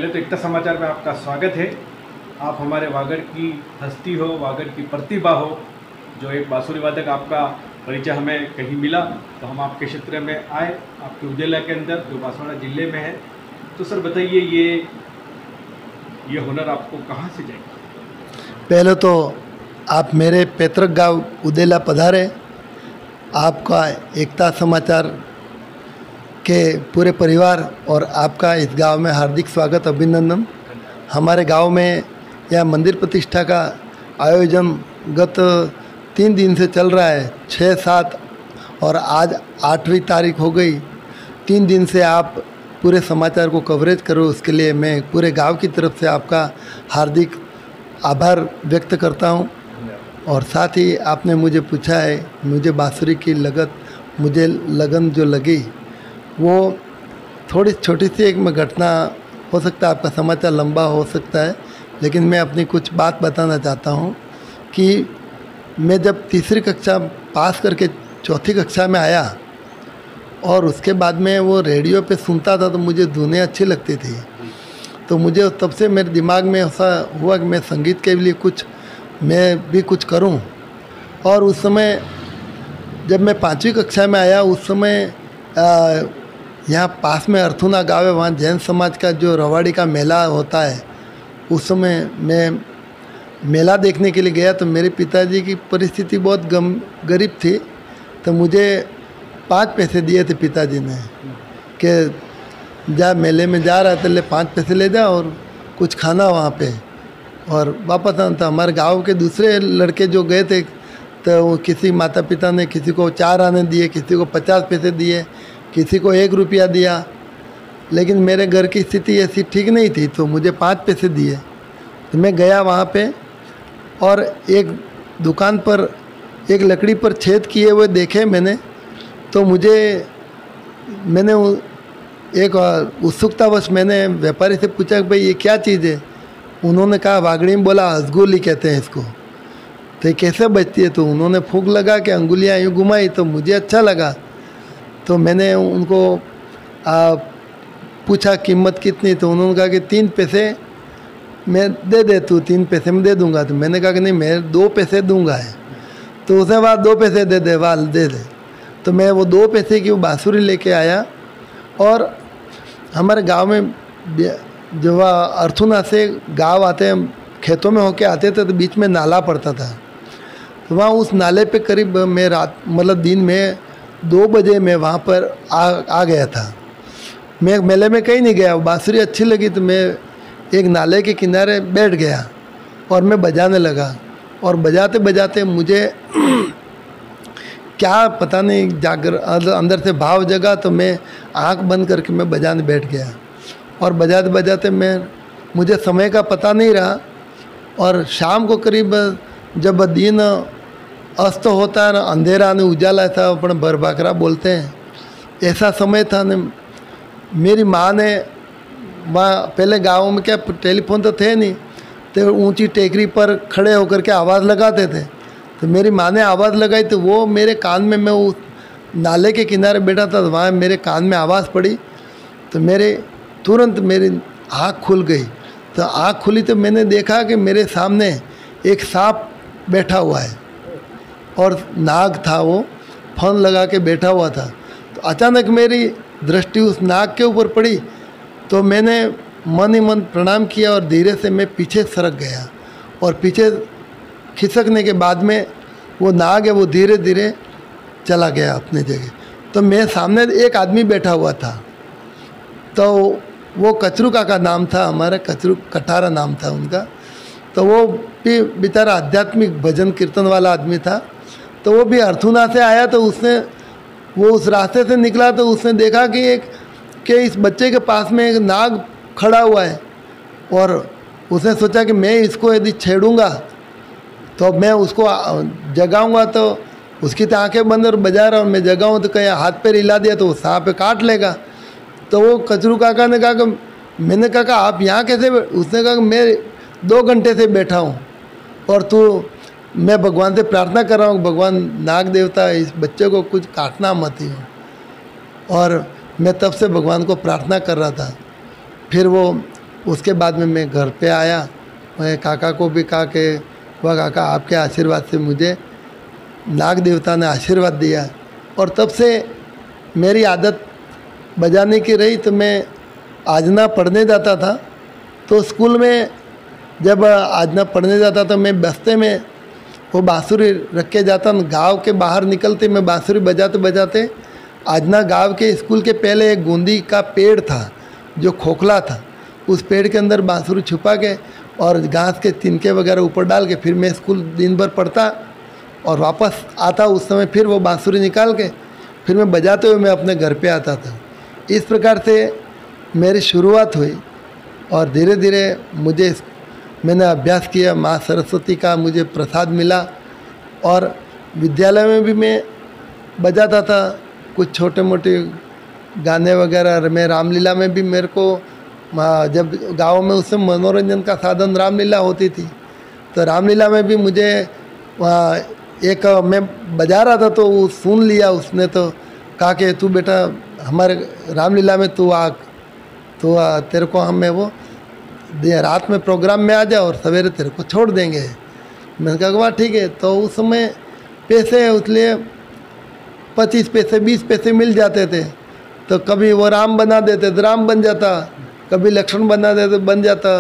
पहले तो एकता समाचार में आपका स्वागत है। आप हमारे वागड़ की हस्ती हो, वागड़ की प्रतिभा हो। जो एक बांसुरी वादक आपका परिचय हमें कहीं मिला तो हम आपके क्षेत्र में आए, आपके उदेला के अंदर जो बांसवाड़ा जिले में है। तो सर बताइए, ये हुनर आपको कहाँ से जाएगा? पहले तो आप मेरे पैतृक गांव उदेला पधारे। आपका एकता समाचार के पूरे परिवार और आपका इस गांव में हार्दिक स्वागत, अभिनंदन। हमारे गांव में यह मंदिर प्रतिष्ठा का आयोजन गत 3 दिन से चल रहा है, 6, 7 और आज 8वीं तारीख हो गई। 3 दिन से आप पूरे समाचार को कवरेज करो, उसके लिए मैं पूरे गांव की तरफ से आपका हार्दिक आभार व्यक्त करता हूं। और साथ ही आपने मुझे पूछा है, मुझे बांसुरी की लगन जो लगी वो थोड़ी छोटी सी एक घटना हो सकता है। आपका समाचार लंबा हो सकता है, लेकिन मैं अपनी कुछ बात बताना चाहता हूँ कि मैं जब तीसरी कक्षा पास करके चौथी कक्षा में आया और उसके बाद में वो रेडियो पे सुनता था तो मुझे धुनें अच्छी लगती थी। तो मुझे तब से मेरे दिमाग में ऐसा हुआ कि मैं संगीत के लिए मैं भी कुछ करूं। और उस समय जब मैं 5वीं कक्षा में आया, उस समय यहाँ पास में अर्थुना गाँव है, वहाँ जैन समाज का जो रवाड़ी का मेला होता है, उस समय मैं मेला देखने के लिए गया। तो मेरे पिताजी की परिस्थिति बहुत गरीब थी, तो मुझे 5 पैसे दिए थे पिताजी ने कि जा मेले में जा रहा है तो ले 5 पैसे ले जा और कुछ खाना वहाँ पे और वापस आना था। हमारे गांव के दूसरे लड़के जो गए थे तो किसी माता पिता ने किसी को 4 आने दिए, किसी को 50 पैसे दिए, किसी को 1 रुपया दिया। लेकिन मेरे घर की स्थिति ऐसी ठीक नहीं थी, तो मुझे 5 पैसे दिए। तो मैं गया वहाँ पे और एक दुकान पर एक लकड़ी पर छेद किए हुए देखे मैंने। तो मैंने एक उत्सुकतावश मैंने व्यापारी से पूछा कि भाई ये क्या चीज़ है। उन्होंने कहा, वागड़ी में बोला हसगोली कहते हैं इसको, तो ये कैसे बचती है? तो उन्होंने फूंक लगा के अंगुलियाँ यूँ घुमाई, तो मुझे अच्छा लगा। तो मैंने उनको पूछा कीमत कितनी, तो उन्होंने कहा कि 3 पैसे मैं दे तू 3 पैसे में दे दूंगा। तो मैंने कहा कि नहीं, मैं 2 पैसे दूंगा है। तो उसने कहा 2 पैसे दे दे। तो मैं वो 2 पैसे की वो बांसुरी लेके आया। और हमारे गांव में जो अर्थुना से गांव आते हैं, खेतों में होके आते थे, तो बीच में नाला पड़ता था। तो वहाँ उस नाले पे करीब मैं दिन में 2 बजे मैं वहाँ पर आ गया था। मैं मेले में कहीं नहीं गया, बांसुरी अच्छी लगी तो मैं एक नाले के किनारे बैठ गया और मैं बजाने लगा। और बजाते बजाते मुझे क्या पता नहीं अंदर से भाव जगा, तो मैं आँख बंद करके मैं बजाने बैठ गया। और बजाते बजाते मुझे समय का पता नहीं रहा। और शाम को करीब जब दिन अस्त होता है ना, अंधेरा ने उजाला था, अपने बरबाकरा बोलते हैं, ऐसा समय था न। मेरी माँ ने वहाँ पहले गाँव में क्या टेलीफोन तो थे नहीं, तो ऊंची टेकरी पर खड़े होकर के आवाज़ लगाते थे। तो मेरी माँ ने आवाज़ लगाई तो वो मेरे कान में, मैं उस नाले के किनारे बैठा था, तो वहाँ मेरे कान में आवाज़ पड़ी। तो तुरंत मेरी आँख खुल गई। तो आँख खुली तो मैंने देखा कि मेरे सामने एक सांप बैठा हुआ है और नाग था, वो फन लगा के बैठा हुआ था। तो अचानक मेरी दृष्टि उस नाग के ऊपर पड़ी, तो मैंने मन ही मन प्रणाम किया और धीरे से मैं पीछे सरक गया। और पीछे खिसकने के बाद में वो नाग है वो धीरे धीरे चला गया अपने जगह। तो मेरे सामने एक आदमी बैठा हुआ था, तो वो कचरू का नाम था, हमारा कचरू कटारा नाम था उनका। तो वो भी बेचारा आध्यात्मिक भजन कीर्तन वाला आदमी था। तो वो भी अर्थुना से आया, तो वो उस रास्ते से निकला, तो उसने देखा कि इस बच्चे के पास में एक नाग खड़ा हुआ है। और उसने सोचा कि मैं इसको यदि छेड़ूंगा तो मैं उसको जगाऊंगा तो उसकी तो आँखें बंद और बजा रहा, और मैं जगाऊँ तो कहीं हाथ पैर हिला दिया तो वो सांप काट लेगा। तो वो कचरू काका ने कहा कि मैंने कहा आप यहाँ कैसे? उसने कहा कि मैं 2 घंटे से बैठा हूँ और मैं भगवान से प्रार्थना कर रहा हूँ, भगवान नाग देवता इस बच्चे को कुछ काटना मत ही हो। और मैं तब से भगवान को प्रार्थना कर रहा था। फिर वो उसके बाद में मैं घर पे आया, मैं काका को भी कहा कि वह काका आपके आशीर्वाद से मुझे नाग देवता ने आशीर्वाद दिया। और तब से मेरी आदत बजाने की रही। तो मैं आजना पढ़ने जाता था, तो स्कूल में जब आजना पढ़ने जाता तो मैं बस्ते में वो बांसुरी रख के जाता। गांव के बाहर निकलते मैं बांसुरी बजाते बजाते आजना गांव के स्कूल के पहले एक गोंदी का पेड़ था जो खोखला था, उस पेड़ के अंदर बांसुरी छुपा के और घास के तिनके वगैरह ऊपर डाल के फिर मैं स्कूल दिन भर पढ़ता और वापस आता। उस समय फिर वो बांसुरी निकाल के फिर मैं बजाते हुए मैं अपने घर पे आता था। इस प्रकार से मेरी शुरुआत हुई और धीरे धीरे मैंने अभ्यास किया। माँ सरस्वती का मुझे प्रसाद मिला और विद्यालय में भी मैं बजाता था कुछ छोटे मोटे गाने वगैरह। मैं रामलीला में भी मेरे को, जब गाँव में उस समय मनोरंजन का साधन रामलीला होती थी, तो रामलीला में भी मुझे एक मैं बजा रहा था तो वो सुन लिया उसने, तो कहा कि तू बेटा हमारे रामलीला में तू आ, तो तेरे को हमें वो रात में प्रोग्राम में आ जा और सवेरे तेरे को छोड़ देंगे। मैंने कहा वाह ठीक है। तो उस समय पैसे उसलिए 25 पैसे 20 पैसे मिल जाते थे, तो कभी वो राम बना देते तो राम बन जाता, कभी लक्ष्मण बना देते बन जाता।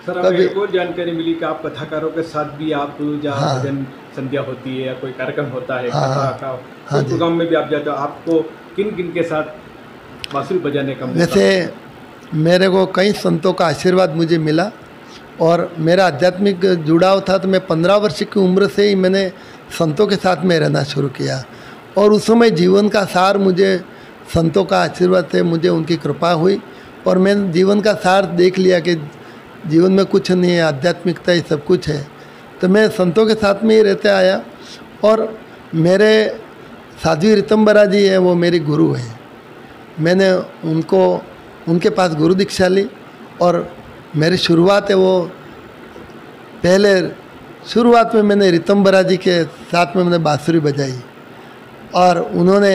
सर हमें एक और जानकारी मिली कि आप कथाकारों के साथ भी आप जहाँ भजन संध्या होती है या कोई कार्यक्रम होता है कथा का उस प्रोग्राम में भी आप जाते हो, आपको किन किन के साथ बांसुरी बजाने का मौका? वैसे मेरे को कई संतों का आशीर्वाद मुझे मिला और मेरा आध्यात्मिक जुड़ाव था। तो मैं 15 वर्ष की उम्र से ही मैंने संतों के साथ में रहना शुरू किया और उस समय जीवन का सार मुझे संतों का आशीर्वाद से मुझे उनकी कृपा हुई और मैंने जीवन का सार देख लिया कि जीवन में कुछ नहीं है, आध्यात्मिकता ही सब कुछ है। तो मैं संतों के साथ में ही रहते आया और मेरे साध्वी ऋतंबरा जी हैं, वो मेरी गुरु हैं। मैंने उनके पास गुरु दीक्षा ली और मेरी शुरुआत है वो पहले शुरुआत में मैंने ऋतंबरा जी के साथ में मैंने बांसुरी बजाई और उन्होंने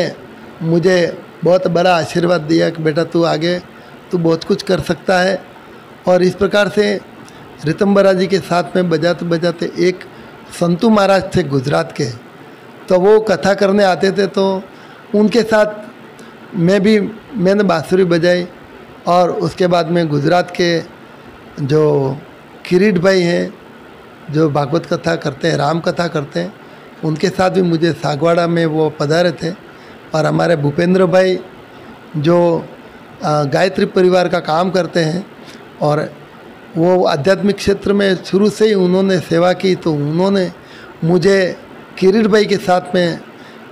मुझे बहुत बड़ा आशीर्वाद दिया कि बेटा तू आगे तू बहुत कुछ कर सकता है। और इस प्रकार से ऋतंबरा जी के साथ में बजाते बजाते एक संतू महाराज थे गुजरात के, तो वो कथा करने आते थे, तो उनके साथ मैंने बांसुरी बजाई। और उसके बाद में गुजरात के जो किरीट भाई हैं जो भागवत कथा करते हैं, राम कथा करते हैं, उनके साथ भी मुझे सागवाड़ा में वो पधारे थे। और हमारे भूपेंद्र भाई जो गायत्री परिवार का काम करते हैं और वो आध्यात्मिक क्षेत्र में शुरू से ही उन्होंने सेवा की, तो उन्होंने मुझे किरीट भाई के साथ में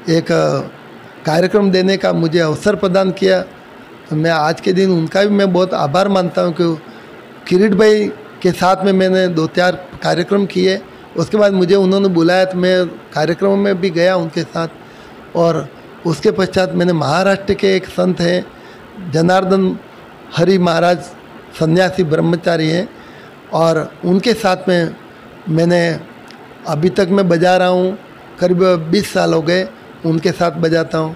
एक कार्यक्रम देने का मुझे अवसर प्रदान किया। तो मैं आज के दिन उनका भी मैं बहुत आभार मानता हूँ कि किरीट भाई के साथ में मैंने 2-4 कार्यक्रम किए। उसके बाद मुझे उन्होंने बुलाया तो मैं कार्यक्रमों में भी गया उनके साथ। और उसके पश्चात मैंने महाराष्ट्र के एक संत हैं जनार्दन हरि महाराज, सन्यासी ब्रह्मचारी हैं, और उनके साथ में मैंने अभी तक मैं बजा रहा हूँ, करीब 20 साल हो गए उनके साथ बजाता हूँ।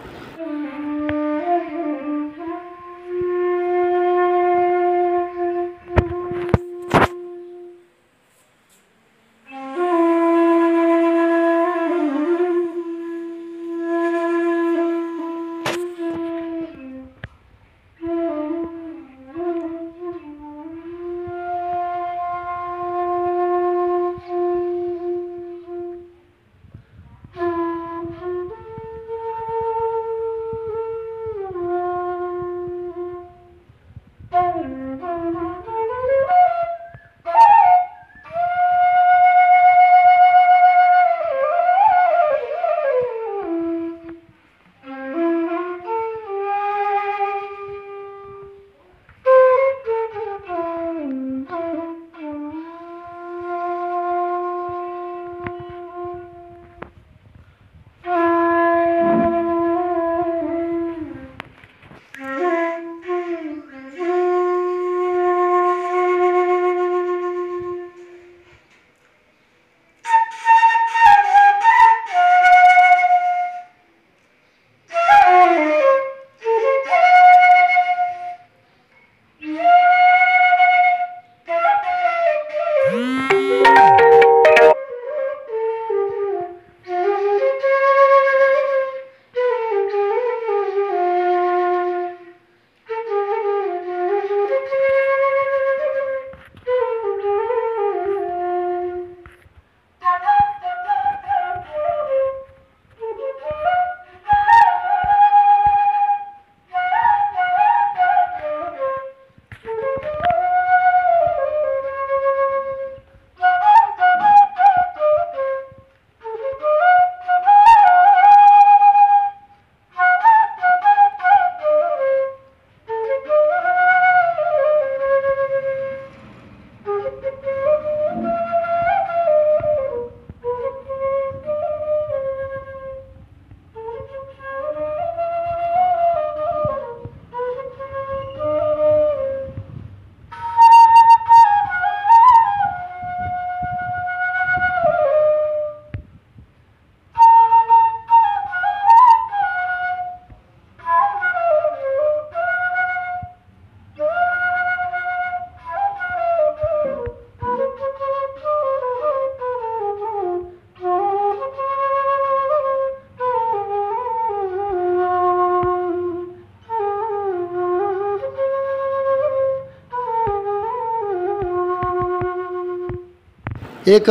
एक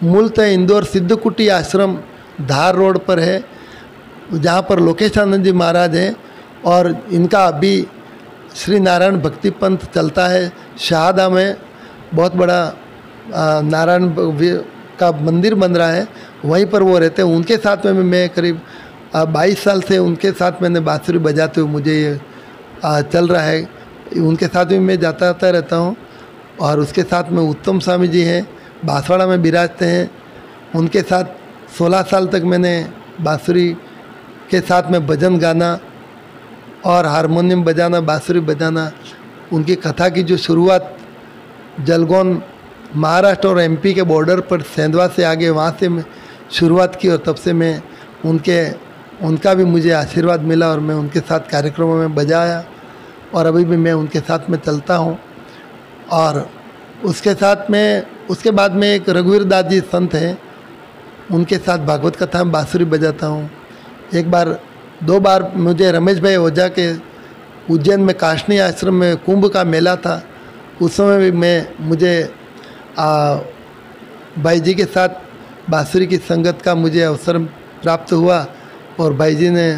मूलतः इंदौर सिद्धकुटी आश्रम धार रोड पर है, जहाँ पर लोकेशानंद जी महाराज हैं, और इनका अभी श्री नारायण भक्ति पंथ चलता है। शाहदा में बहुत बड़ा नारायण का मंदिर बन रहा है, वहीं पर वो रहते हैं। उनके साथ में मैं करीब 22 साल से उनके साथ मैंने बांसुरी बजाते हुए मुझे ये चल रहा है। उनके साथ भी मैं जाता आता रहता हूँ। और उसके साथ में उत्तम स्वामी जी हैं, बांसवाड़ा में विराजते हैं। उनके साथ 16 साल तक मैंने बांसुरी के साथ में भजन गाना और हारमोनियम बजाना, बांसुरी बजाना, उनकी कथा की जो शुरुआत जलगौन महाराष्ट्र और एमपी के बॉर्डर पर सेंधवा से आगे वहाँ से मैं शुरुआत की, और तब से मैं उनका भी मुझे आशीर्वाद मिला और मैं उनके साथ कार्यक्रमों में बजाया और अभी भी मैं उनके साथ में चलता हूँ। और उसके बाद में एक रघुवीर दास जी संत हैं, उनके साथ भागवत कथा में बांसुरी बजाता हूँ। एक बार 2 बार मुझे रमेश भाई ओझा के उज्जैन में काशनी आश्रम में कुंभ का मेला था, उस समय भी मुझे भाई जी के साथ बांसुरी की संगत का मुझे अवसर प्राप्त हुआ और भाई जी ने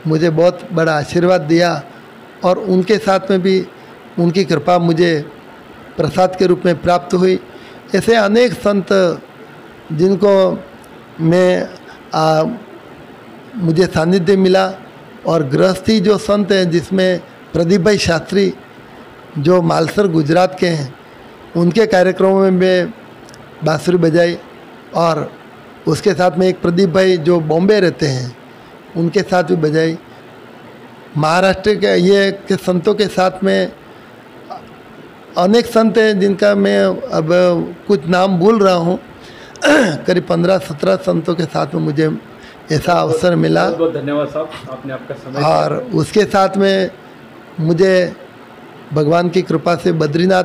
मुझे बहुत बड़ा आशीर्वाद दिया और उनके साथ में भी उनकी कृपा मुझे प्रसाद के रूप में प्राप्त हुई। ऐसे अनेक संत जिनको मुझे सानिध्य मिला, और गृहस्थी जो संत हैं जिसमें प्रदीप भाई शास्त्री जो मालसर गुजरात के हैं, उनके कार्यक्रमों में मैं बांसुरी बजाई, और उसके साथ में एक प्रदीप भाई जो बॉम्बे रहते हैं उनके साथ भी बजाई। महाराष्ट्र के संतों के साथ में अनेक संत हैं जिनका मैं अब कुछ नाम भूल रहा हूँ, करीब 15-17 संतों के साथ में मुझे ऐसा अवसर मिला। बहुत बहुत धन्यवाद साहब, आपने आपका समय और उसके साथ में मुझे भगवान की कृपा से बद्रीनाथ,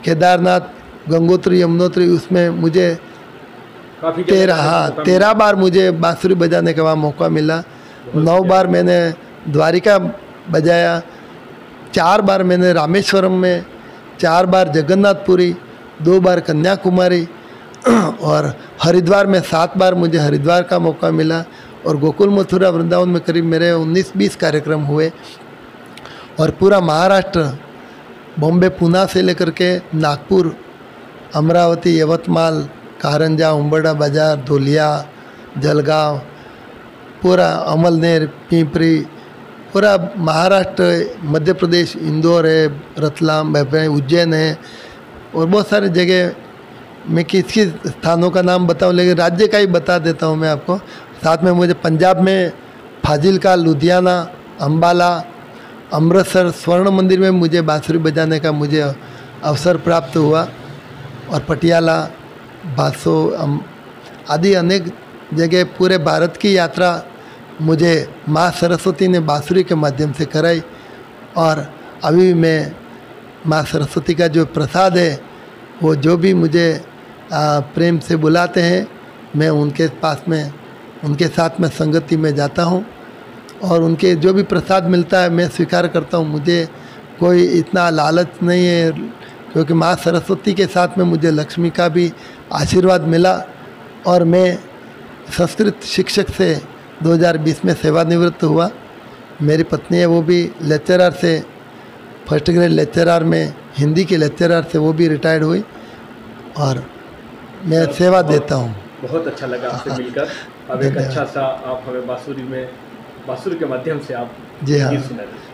केदारनाथ, गंगोत्री, यमुनोत्री, उसमें मुझे काफ़ी 13 बार मुझे बांसुरी बजाने का वहाँ मौका मिला। 9 बार मैंने द्वारिका बजाया, 4 बार मैंने रामेश्वरम में, 4 बार जगन्नाथपुरी, 2 बार कन्याकुमारी, और हरिद्वार में 7 बार मुझे हरिद्वार का मौका मिला, और गोकुल मथुरा वृंदावन में करीब मेरे 19-20 कार्यक्रम हुए। और पूरा महाराष्ट्र, बॉम्बे, पूना से लेकर के नागपुर, अमरावती, यवतमाल, कारंजा, उंबरडा बाजार, धुलिया, जलगांव, पूरा अमलनेर, पिंपरी, पूरा महाराष्ट्र, मध्य प्रदेश, इंदौर है, रतलाम, उज्जैन है, और बहुत सारे जगह। मैं किस स्थानों का नाम बताऊं, लेकिन राज्य का ही बता देता हूं मैं आपको। साथ में मुझे पंजाब में फाजिलका, लुधियाना, अम्बाला, अमृतसर स्वर्ण मंदिर में मुझे बांसुरी बजाने का मुझे अवसर प्राप्त हुआ, और पटियाला, बासो आदि अनेक जगह पूरे भारत की यात्रा मुझे माँ सरस्वती ने बांसुरी के माध्यम से कराई। और अभी मैं माँ सरस्वती का जो प्रसाद है, वो जो भी मुझे प्रेम से बुलाते हैं, मैं उनके पास में, उनके साथ में संगति में जाता हूँ, और उनके जो भी प्रसाद मिलता है मैं स्वीकार करता हूँ। मुझे कोई इतना लालच नहीं है, क्योंकि माँ सरस्वती के साथ में मुझे लक्ष्मी का भी आशीर्वाद मिला, और मैं संस्कृत शिक्षक से 2020 में सेवानिवृत्त हुआ। मेरी पत्नी है, वो भी लेक्चरर से, फर्स्ट ग्रेड लेक्चरर में, हिंदी के लेक्चरर से वो भी रिटायर्ड हुई, और मैं सेवा देता हूँ। बहुत अच्छा लगा आपसे मिलकर। अब एक अच्छा सा आप हमें बांसुरी के माध्यम से आप जी हाँ सुना दीजिए।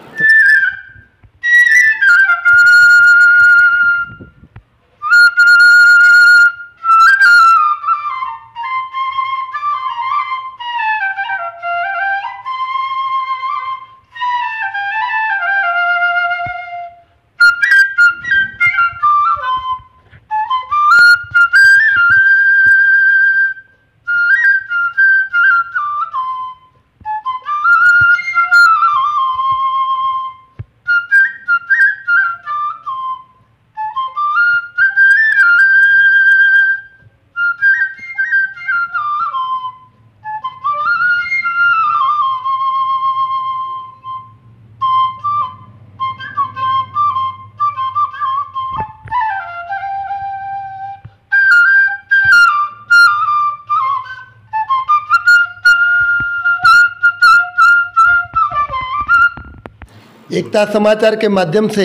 एकता समाचार के माध्यम से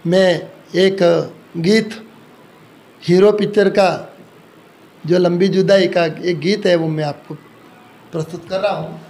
मैं एक गीत, हीरो पिक्चर का जो लंबी जुदाई का एक गीत है, वो मैं आपको प्रस्तुत कर रहा हूँ।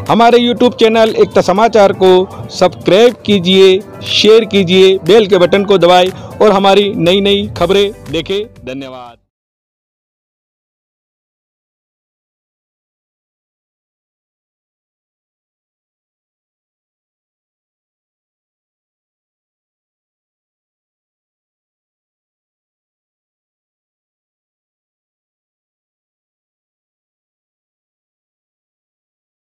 हमारे YouTube चैनल एकता समाचार को सब्सक्राइब कीजिए, शेयर कीजिए, बेल के बटन को दबाएं और हमारी नई नई खबरें देखें। धन्यवाद।